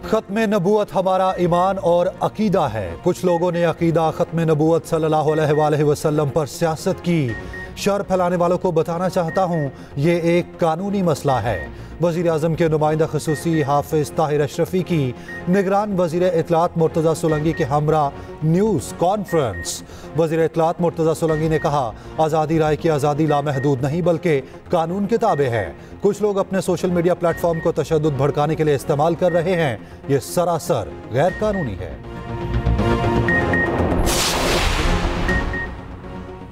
ख़त्म नबूवत हमारा ईमान और अकीदा है। कुछ लोगों ने अकीदा ख़त्म नबूवत सल्लल्लाहु अलैहि वसल्लम पर सियासत की। शर फैलाने वालों को बताना चाहता हूँ ये एक कानूनी मसला है। वज़ीर आज़म के नुमाइंदा ख़ुसूसी हाफिज़ ताहिर अशरफी की निगरान वज़ीर इत्तलात मुर्तज़ा सोलंकी के हमरा न्यूज़ कॉन्फ्रेंस। वज़ीर इत्तलात मुर्तज़ा सोलंकी ने कहा, आज़ादी राय की आज़ादी लामहदूद नहीं बल्कि कानून के ताबे है। कुछ लोग अपने सोशल मीडिया प्लेटफॉर्म को तशद्दुद भड़काने के लिए इस्तेमाल कर रहे हैं। ये सरासर गैर कानूनी है।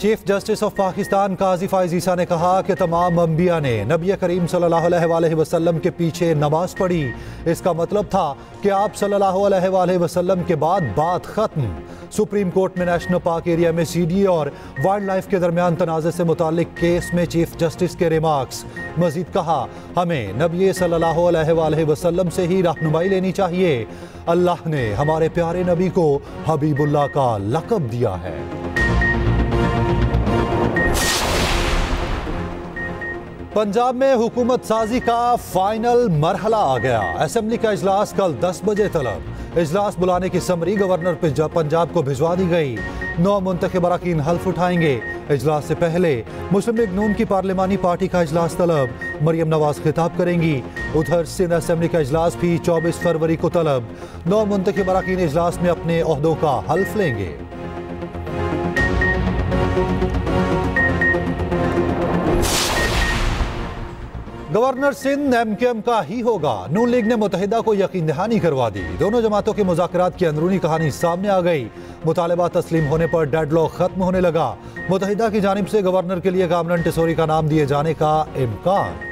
चीफ जस्टिस ऑफ पाकिस्तान काजी फाइज ईसा ने कहा कि तमाम अंबिया ने नबी करीम सल्लल्लाहु अलैहि वसल्लम के पीछे नमाज पढ़ी। इसका मतलब था कि आप सल्लल्लाहु अलैहि वसल्लम के बाद बात खत्म। सुप्रीम कोर्ट में नेशनल पार्क एरिया में सीडी और वाइल्ड लाइफ के दरमियान तनाज़े से मुताल्लिक केस में चीफ जस्टिस के रिमार्क्स। मजीद कहा, हमें नबी सल्लल्लाहु अलैहि वसल्लम से ही रहनुमाई लेनी चाहिए। अल्लाह ने हमारे प्यारे नबी को हबीबुल्लाह का लक़ब दिया है। पंजाब में हुकूमत साजी का फाइनल मरहला आ गया। असेंबली का इजलास कल 10 बजे तलब। इजलास बुलाने की समरी गवर्नर पंजाब को भिजवा दी गई। 9 मुंतखब अरकान हल्फ उठाएंगे। इजलास से पहले मुस्लिम लीग नून की पार्लिमानी पार्टी का इजलास तलब। मरियम नवाज खिताब करेंगी। उधर सिंध असेंबली का इजलास भी 24 फरवरी को तलब। 9 मुंतखब अरकान इजलास में अपने ओहदों का हल्फ लेंगे। गवर्नर सिंध एमकेएम का ही होगा। नून लीग ने मुत्तहिदा को यकीन दहानी करवा दी। दोनों जमातों के मुज़ाकरात की अंदरूनी कहानी सामने आ गई। मुतालबा तस्लीम होने पर डेडलॉक खत्म होने लगा। मुत्तहिदा की जानिब से गवर्नर के लिए कामरान टिसोरी का नाम दिए जाने का इम्कान।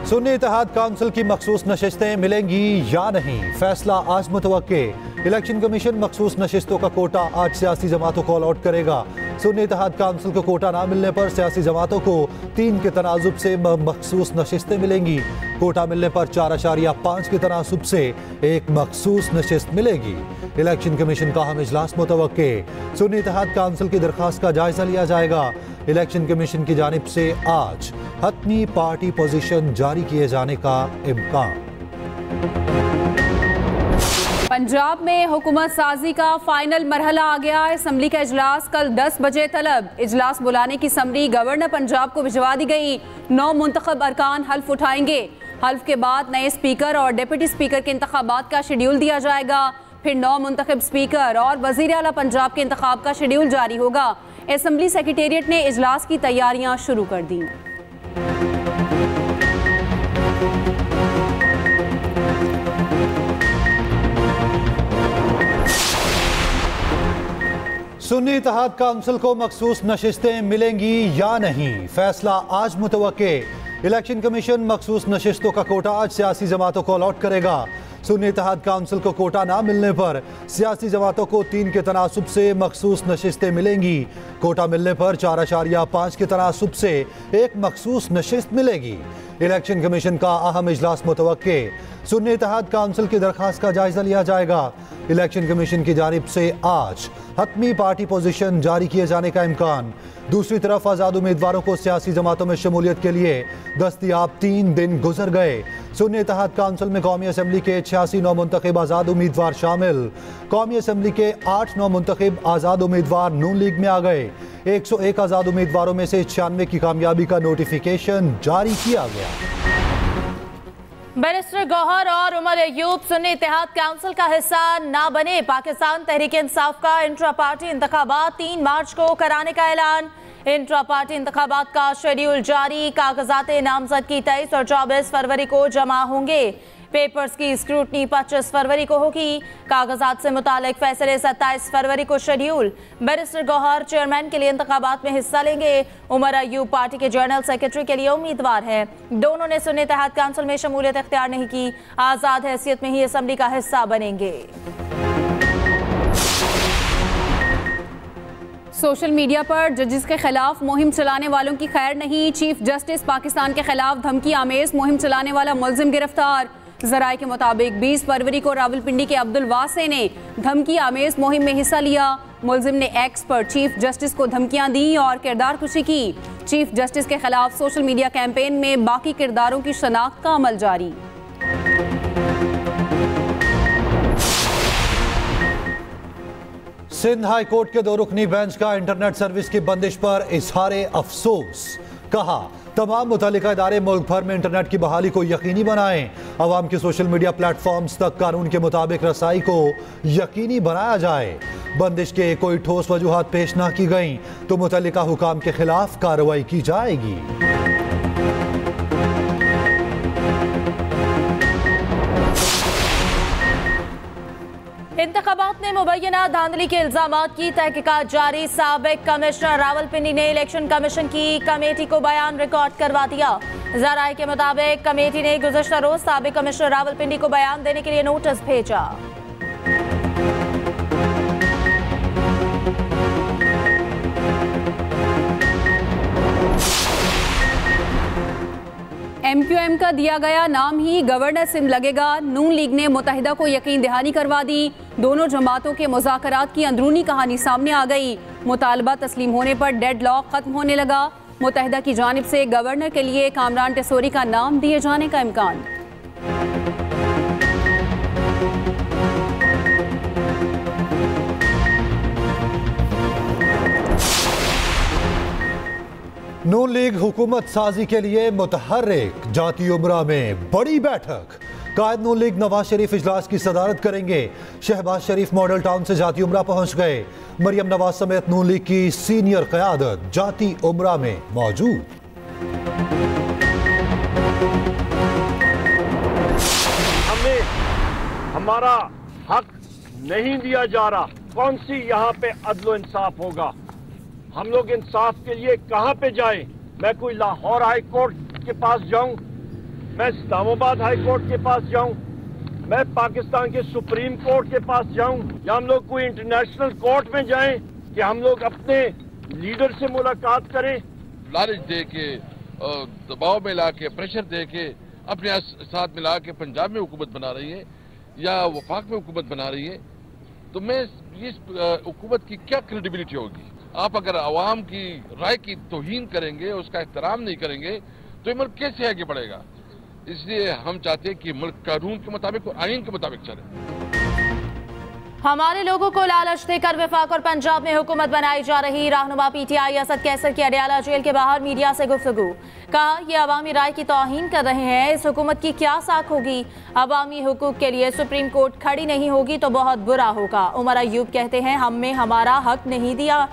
सुन्नी इत्तेहाद काउंसिल की मखसूस नशिस्तें मिलेंगी या नहीं, फैसला आज मुतवक्के। इलेक्शन कमीशन मखसूस नशिस्तों का कोटा आज सियासी जमातों को अलॉट करेगा। सुन्नी इत्तेहाद काउंसिल को कोटा ना मिलने पर सियासी जमातों को 3 के तनाजुब से मखसूस नशिस्तें मिलेंगी। कोटा मिलने पर 4.5 के तनाजुब से एक मखसूस नशिस्त मिलेगी। इलेक्शन कमीशन का अहम इजलास मुतवक्के। सुन्नी इत्तेहाद काउंसिल की दरख्वास्त का जायजा लिया जाएगा। इलेक्शन कमीशन की जानिब से आज हतमी पार्टी पोजीशन जारी किए जाने का इम्कान। पंजाब में हुकूमत साजी का फाइनल मरहला आ गया। असेंबली का इजलास कल 10 बजे तलब। इजलास बुलाने की समरी गवर्नर पंजाब को भिजवा दी गई। 9 मुंतखब अरकान हल्फ उठाएंगे। हल्फ के बाद नए स्पीकर और डिप्टी स्पीकर के इंतखाबात का शेड्यूल दिया जाएगा। फिर 9 मुंतखब स्पीकर और वजीर आला पंजाब के इंतखाब का शेड्यूल जारी होगा। असेंबली सेक्रेटेरिएट ने इजलास की तैयारियां शुरू कर दी। सुन्नी इत्तेहाद काउंसिल को मखसूस नशिस्तें मिलेंगी या नहीं, फैसला आज मुतवक्के। इलेक्शन कमीशन मखसूस नशिस्तों का कोटा आज सियासी जमातों को अलॉट करेगा। सुन्नी इत्तेहाद काउंसिल को कोटा ना मिलने पर सियासी जमातों को 3 के तनासुब से मखसूस नशिस्तें मिलेंगी। कोटा मिलने पर 4.5 के तनासुब से एक मखसूस नशिस्त मिलेगी। इलेक्शन कमीशन का अहम इजलास मुतवक्के। सुन्नी इत्तेहाद काउंसिल की दरख्वास्त का जायजा लिया जाएगा। इलेक्शन कमीशन की जानिब से आज हतमी पार्टी पोजीशन जारी किए जाने का इम्कान। दूसरी तरफ आज़ाद उम्मीदवारों को सियासी जमातों में शमूलियत के लिए दस्तयाब 3 दिन गुजर गए। सुन्नी इत्तेहाद काउंसिल में कौमी असम्बली के 86 नौ मुंतखब आज़ाद उम्मीदवार शामिल। कौमी असम्बली के 8 नौ मुंतखब आज़ाद उम्मीदवार नून लीग में आ गए। 101 आज़ाद उम्मीदवारों में से 96 की कामयाबी का नोटिफिकेशन जारी किया गया। बैरिस्टर गौहर और उमर अयूब सुन्नी इत्तेहाद काउंसिल का हिस्सा ना बने। पाकिस्तान तहरीक इंसाफ का इंट्रा पार्टी इंतखाबात 3 मार्च को कराने का ऐलान। इंट्रा पार्टी इंतखाबात का शेड्यूल जारी। कागजात नामजद की 23 और 24 फरवरी को जमा होंगे। पेपर्स की स्क्रूटनी 25 फरवरी को होगी। कागजात से मुतालिक फैसले 27 फरवरी को शेड्यूल। बैरिस्टर गौहर चेयरमैन के लिए इंतखाबात में हिस्सा लेंगे। उमर अयूब पार्टी के जनरल सेक्रेटरी के लिए उम्मीदवार हैं। दोनों ने सुन्नी इत्तेहाद काउंसिल में शमूलियत इख्तियार नहीं की। आज़ाद हैसियत में ही असेंबली का हिस्सा बनेंगे। सोशल मीडिया पर जजेस के खिलाफ मुहिम चलाने वालों की खैर नहीं। चीफ जस्टिस पाकिस्तान के खिलाफ धमकी आमेज मुहिम चलाने वाला मुलजिम गिरफ्तार। जराये के मुताबिक 20 फरवरी को रावलपिंडी के अब्दुल वासे ने धमकी आमेज मुहिम में हिस्सा लिया। मुलजिम ने एक्स पर चीफ जस्टिस को धमकियां दी और किरदार कुशी की। चीफ जस्टिस के खिलाफ सोशल मीडिया कैंपेन में बाकी किरदारों की शनाख्त का अमल जारी। सिंध हाई कोर्ट के 2 रुकनी बेंच का इंटरनेट सर्विस की बंदिश पर इजहार अफसोस। कहा, तमाम मुतल्लिका इदारे मुल्क भर में इंटरनेट की बहाली को यकीनी बनाएं। अवाम की सोशल मीडिया प्लेटफॉर्म्स तक कानून के मुताबिक रसाई को यकीनी बनाया जाए। बंदिश के कोई ठोस वजूहात पेश न की गई तो मुतल्लिका हुकाम के खिलाफ कार्रवाई की जाएगी। इंतखाबात में मुबैना धांधली के इल्जामात की तहकीकात जारी। साबिक कमिश्नर रावलपिंडी ने इलेक्शन कमीशन की कमेटी को बयान रिकॉर्ड करवा दिया। जराये के मुताबिक कमेटी ने गुज़श्ता रोज साबिक कमिश्नर रावलपिंडी को बयान देने के लिए नोटिस भेजा। MQM का दिया गया नाम ही गवर्नर सिंध लगेगा। नून लीग ने मुत्तहिदा को यकीन दहानी करवा दी। दोनों जमातों के मुज़ाकरात की अंदरूनी कहानी सामने आ गई। मुतालबा तस्लीम होने पर डेडलॉक खत्म होने लगा। मुत्तहिदा की जानिब से गवर्नर के लिए कामरान टेसोरी का नाम दिए जाने का इम्कान। नून लीग हुकूमत साजी के लिए मुतहर्रिक। जाती उमरा में बड़ी बैठक। कायद नून लीग नवाज शरीफ इजलास की सदारत करेंगे। शहबाज शरीफ मॉडल टाउन से जाती उमरा पहुंच गए। मरियम नवाज समेत नून लीग की सीनियर क़यादत जाती उमरा में मौजूद। हमें हमारा हक नहीं दिया जा रहा। कौन सी यहाँ पे अदल इंसाफ होगा? हम लोग इंसाफ के लिए कहाँ पे जाएं? मैं कोई लाहौर हाई कोर्ट के पास जाऊं? मैं इस्लामाबाद हाई कोर्ट के पास जाऊं? मैं पाकिस्तान के सुप्रीम कोर्ट के पास जाऊं? या हम लोग कोई इंटरनेशनल कोर्ट में जाएं कि हम लोग अपने लीडर से मुलाकात करें? लालच दे के, दबाव में ला के, प्रेशर दे के, अपने साथ मिला के पंजाब में हुकूमत बना रही है या वफाक में हुकूमत बना रही है, तो मैं इस हुकूमत की क्या क्रेडिबिलिटी होगी? आप अगर आवाम की राय की तौहीन करेंगे, उसका एहतराम नहीं करेंगे, तो ये मुल्क कैसे आगे बढ़ेगा? इसलिए हम चाहते हैं कि मुल्क कानून के मुताबिक और आईन के मुताबिक चले। हमारे लोगों को लालच देकर वफाक और पंजाब में हुकूमत बनाई जा रही। रहनुमा PTI असद कैसर की अडयाला जेल के बाहर मीडिया से गुफ्तगू। कहा, ये अवामी राय की तौहीन कर रहे हैं। इस हुकूमत की क्या साख होगी? अवामी हुकूक के लिए सुप्रीम कोर्ट खड़ी नहीं होगी तो बहुत बुरा होगा। उमर अयूब कहते हैं, हमें हमारा हक नहीं दिया।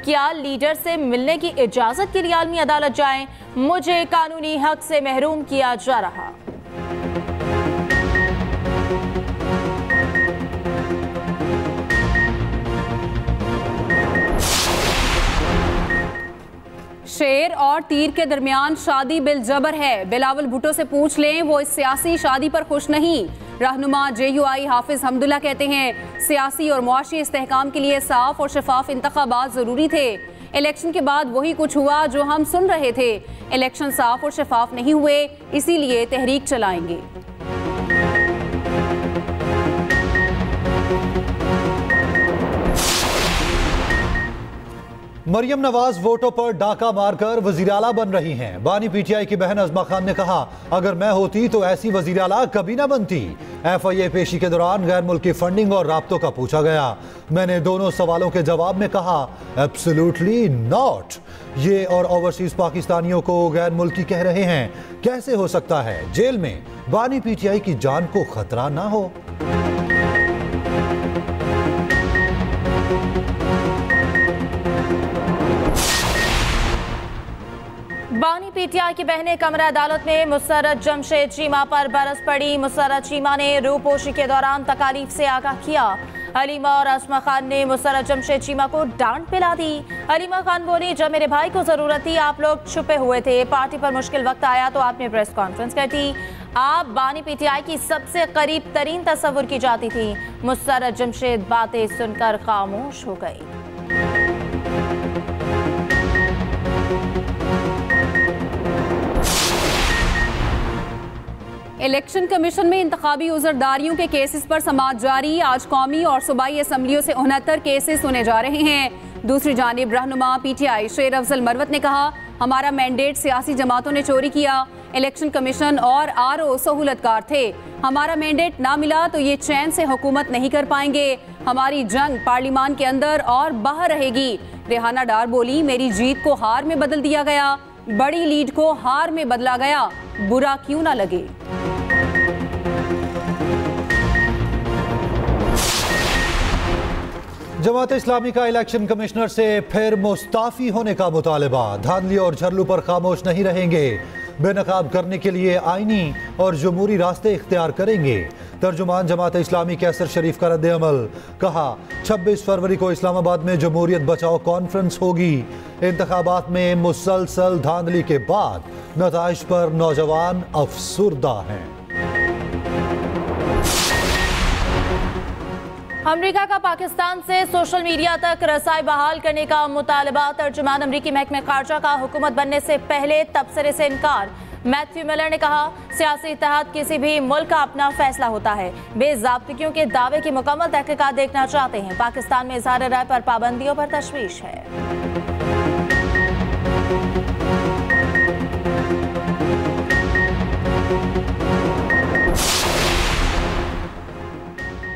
क्या लीडर से मिलने की इजाजत के लिए आलमी अदालत जाएं? मुझे कानूनी हक से महरूम किया जा रहा। शेर और तीर के दरमियान शादी बिल जबर है। बिलावल भुट्टो से पूछ लें, वो इस सियासी शादी पर खुश नहीं। रहनुमा JUI हाफिज हमदुल्ला कहते हैं, सियासी और मुआशी इस्तेहकाम के लिए साफ और शफाफ इंतखाबात जरूरी थे। इलेक्शन के बाद वही कुछ हुआ जो हम सुन रहे थे। इलेक्शन साफ और शफाफ नहीं हुए, इसीलिए तहरीक चलाएंगे। मरियम नवाज वोटों पर डाका मारकर वजीर आला बन रही हैं। बानी PTI की बहन अजमा खान ने कहा, अगर मैं होती तो ऐसी वजीर आला कभी ना बनती। FIA पेशी के दौरान गैर मुल्की फंडिंग और राब्तों का पूछा गया। मैंने दोनों सवालों के जवाब में कहा, एब्सोल्युटली नॉट। ये और ओवरसीज पाकिस्तानियों को गैर मुल्की कह रहे हैं। कैसे हो सकता है जेल में बानी PTI की जान को खतरा ना हो? बानी PTI की बहनें कमरा अदालत में मुसर्रत जमशेद चीमा पर बरस पड़ी। मुसर्रत चीमा ने रूपोशी के दौरान तकालीफ से आगाह किया। अलीमा और आसमा खान ने मुसर्रत जमशेद चीमा को डांट पिला दी। अलीमा खान बोली, जब मेरे भाई को जरूरत थी आप लोग छुपे हुए थे। पार्टी पर मुश्किल वक्त आया तो आपने प्रेस कॉन्फ्रेंस कर दी। आप बानी PTI की सबसे करीब तरीन तस्वुर की जाती थी। मुसर्रत जमशेद बातें सुनकर खामोश हो गई। इलेक्शन कमीशन में इंतखाबी उज़रदारियों के केसेस पर समाअत जारी। आज कौमी और सूबाई असम्बलियों से 69 केसेस सुने जा रहे हैं। दूसरी जानिब रहनुमा PTI शेर अफजल मरवत ने कहा, हमारा मैंडेट सियासी जमातों ने चोरी किया। इलेक्शन कमीशन और RO सहूलतकार थे। हमारा मैंडेट ना मिला तो ये चैन से हुकूमत नहीं कर पाएंगे। हमारी जंग पार्लियामान के अंदर और बाहर रहेगी। रेहाना डार बोली, मेरी जीत को हार में बदल दिया गया, बड़ी लीड को हार में बदला गया, बुरा क्यों ना लगे। जमात इस्लामी का इलेक्शन कमिश्नर से फिर मुस्ताफी होने का मुतालबा। धांधली और झरलू पर खामोश नहीं रहेंगे। बेनकाब करने के लिए आईनी और जमहूरी रास्ते इख्तियार करेंगे। तर्जुमान जमात इस्लामी कैसर शरीफ का रद्द अमल। कहा, 26 फरवरी को इस्लामाबाद में जमहूरियत बचाओ कॉन्फ्रेंस होगी। इंतखाबात में मुसलसल धांधली के बाद नताइज पर नौजवान अफसुर्दा हैं। अमेरिका का पाकिस्तान से सोशल मीडिया तक रसाई बहाल करने का मुतालबा। तर्जुमान अमरीकी महकमे खारजा का हुकूमत बनने से पहले तबसरे से इनकार। मैथ्यू मिलर ने कहा, सियासी इत्तेहाद किसी भी मुल्क का अपना फैसला होता है। बेज़ाब्तियों के दावे की मुकम्मल तहकीकात देखना चाहते हैं। पाकिस्तान में इज़हार राय पर पाबंदियों पर तशवीश है।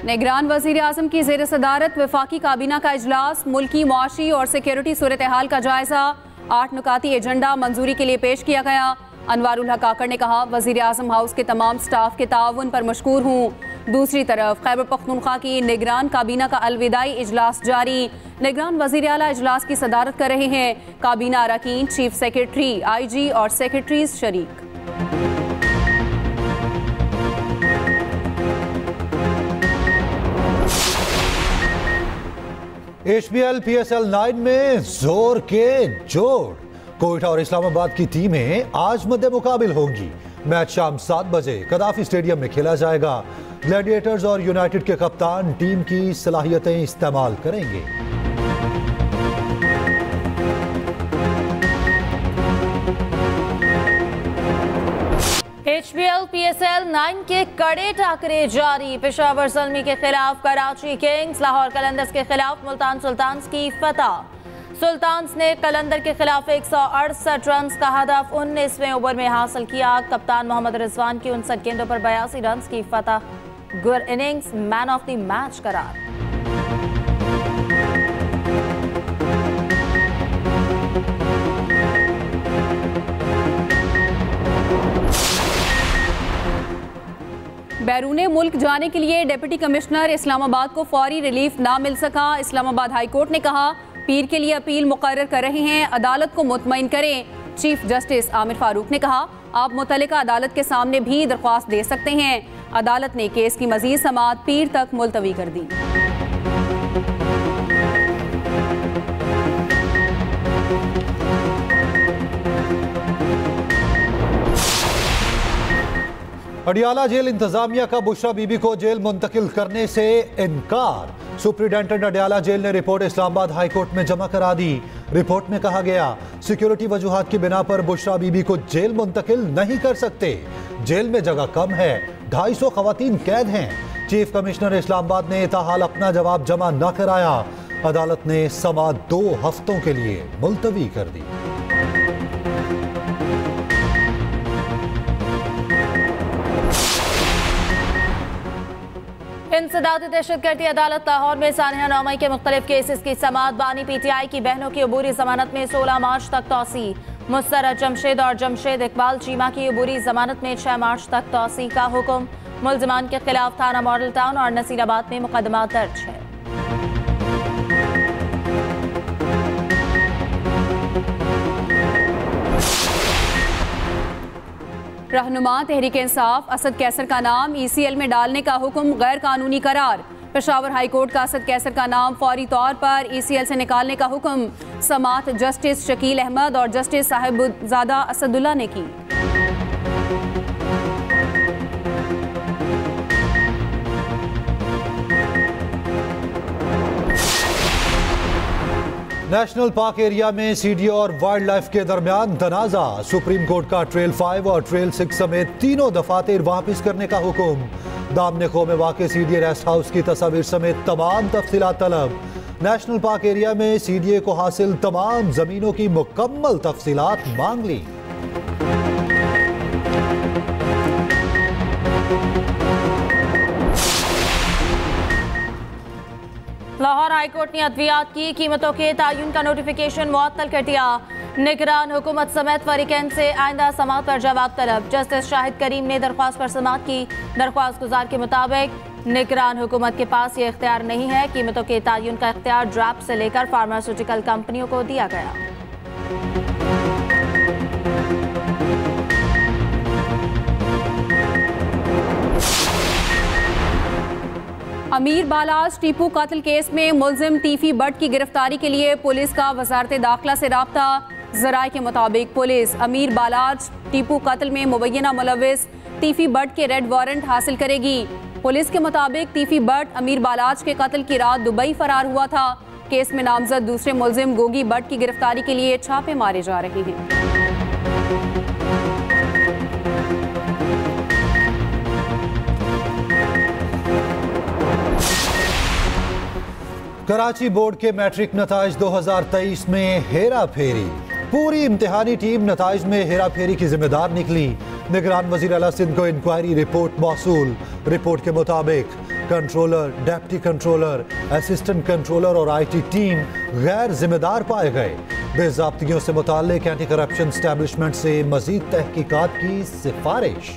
निगरान वज़ीर आज़म की ज़ेर सदारत वफाकी काबीना का इजलास। मुल्की मुआशी और सिक्योरिटी सूरत हाल का जायजा। 8 नुकाती एजेंडा मंजूरी के लिए पेश किया गया। अनवारुल हक काकड़ ने कहा, वज़ीर आज़म हाउस के तमाम स्टाफ के ताउन पर मशकूर हूँ। दूसरी तरफ खैबर पख्तूनख्वा की निगरान काबीना का अलविदाई इजलास जारी। निगरान वज़ीर आला इजलास की सदारत कर रहे हैं। काबीना अरकान, चीफ सेक्रेटरी, IG और सेक्रेटरीज शरीक। HBL PSL 9 में जोर के जोड़। कोयटा और इस्लामाबाद की टीमें आज मध्य मुकाबिल होंगी। मैच शाम 7 बजे कदाफी स्टेडियम में खेला जाएगा। ग्लैडिएटर्स और यूनाइटेड के कप्तान टीम की सलाहियतें इस्तेमाल करेंगे। HBL PSL 9 के कड़े टाकरे जारी। पेशावर ज़ल्मी के खिलाफ कराची किंग्स, लाहौर कलंदर्स के खिलाफ मुल्तान सुल्तान्स की फतह। सुल्तान्स ने कलंदर के खिलाफ 168 रन का हदफ 19वें ओवर में हासिल किया। कप्तान मोहम्मद रिजवान की 59 गेंदों पर 82 रन की फतह। Good innings, man of the match करार। बैरूने मुल्क जाने के लिए डिप्टी कमिश्नर इस्लामाबाद को फौरी रिलीफ ना मिल सका। इस्लामाबाद हाई कोर्ट ने कहा, पीर के लिए अपील मुकर्रर कर रहे हैं, अदालत को मुतमईन करें। चीफ जस्टिस आमिर फारूक ने कहा, आप मुतल्लिका अदालत के सामने भी दरख्वास्त दे सकते हैं। अदालत ने केस की मजीद समाअत पीर तक मुलतवी कर दी। अडियाला जेल इंतजामिया का बुशरा बीबी को जेल मुंतकिल करने से इनकार। सुप्रिंटेंडेंट अडियाला जेल ने रिपोर्ट इस्लामाबाद हाई कोर्ट में जमा करा दी। रिपोर्ट में कहा गया, सिक्योरिटी वजूहात की बिना पर बुशरा बीबी को जेल मुंतकिल नहीं कर सकते। जेल में जगह कम है, 250 खवातीन कैद हैं। चीफ कमिश्नर इस्लामाबाद ने ताहाल अपना जवाब जमा न कराया। अदालत ने समाअत 2 हफ्तों के लिए मुलतवी कर दी। इंसदादी दहशतगर्दी अदालत लाहौर में सानिया नौमई के मुख्तलिफ केसेस की समाअत। बानी PTI की बहनों की अबूरी जमानत में 16 मार्च तक तौसी। मुस्तरद जमशेद और जमशेद इकबाल चीमा की अबूरी जमानत में 6 मार्च तक तौसी का हुक्म। मुलजिमान के खिलाफ थाना मॉडल टाउन और नसीराबाद में मुकदमा दर्ज है। रहनुमा तहरीक इंसाफ असद कैसर का नाम ECL में डालने का हुक्म गैर कानूनी करार। पेशावर हाई कोर्ट का असद कैसर का नाम फौरी तौर पर ECL से निकालने का हुक्म समाअत जस्टिस शकील अहमद और जस्टिस साहिबजादा असदुल्ला ने की। नेशनल पार्क एरिया में सीडीओ और वाइल्ड लाइफ के दरमियान तनाजा। सुप्रीम कोर्ट का ट्रेल 5 और ट्रेल 6 समेत तीनों दफातर वापस करने का हुक्म। दामने खो में वाक़े सीडीए रेस्ट हाउस की तस्वीर समेत तमाम तफसीलात तलब। नेशनल पार्क एरिया में सीडीए को हासिल तमाम जमीनों की मुकम्मल तफसीलात मांग ली। लाहौर हाईकोर्ट ने अद्वियात की कीमतों के तयन का नोटिफिकेशन मुअत्तल कर दिया। निगरान हुकूमत समेत फरीकैन से आइंदा समाअत पर जवाब तलब। जस्टिस शाहिद करीम ने दरख्वास्त पर समाअत की। दरख्वास्त गुजार के मुताबिक निगरान हुकूमत के पास ये इख्तियार नहीं है। कीमतों के तयन का इख्तियार ड्राफ्ट से लेकर फार्मास्यूटिकल कंपनियों को दिया गया। अमीर बालाज टीपू कत्ल केस में मुलजिम तीफी बट की गिरफ्तारी के लिए पुलिस का वजारत दाखिला से राब्ता। जराए के मुताबिक पुलिस अमीर बालाज टीपू कत्ल में मुबैना मुलविस तीफी बट के रेड वारंट हासिल करेगी। पुलिस के मुताबिक तीफी बट अमीर बालाज के कत्ल की रात दुबई फरार हुआ था। केस में नामजद दूसरे मुलजिम गोगी बट की गिरफ्तारी के लिए छापे मारे जा रहे हैं। कराची बोर्ड के मैट्रिक नताइज 2023 में हेरा फेरी। पूरी इम्तिहानी टीम नताइज में हेरा फेरी की जिम्मेदार निकली। निगरान वजीर आला सिंध को इंक्वायरी रिपोर्ट मौसूल। रिपोर्ट के मुताबिक controller, deputy controller, assistant controller और IT टीम गैर जिम्मेदार पाए गए। बेज़ाब्तियों से मुताल्लिक एंटी करप्शन एस्टैब्लिशमेंट से मजीद तहकीकात की सिफारिश।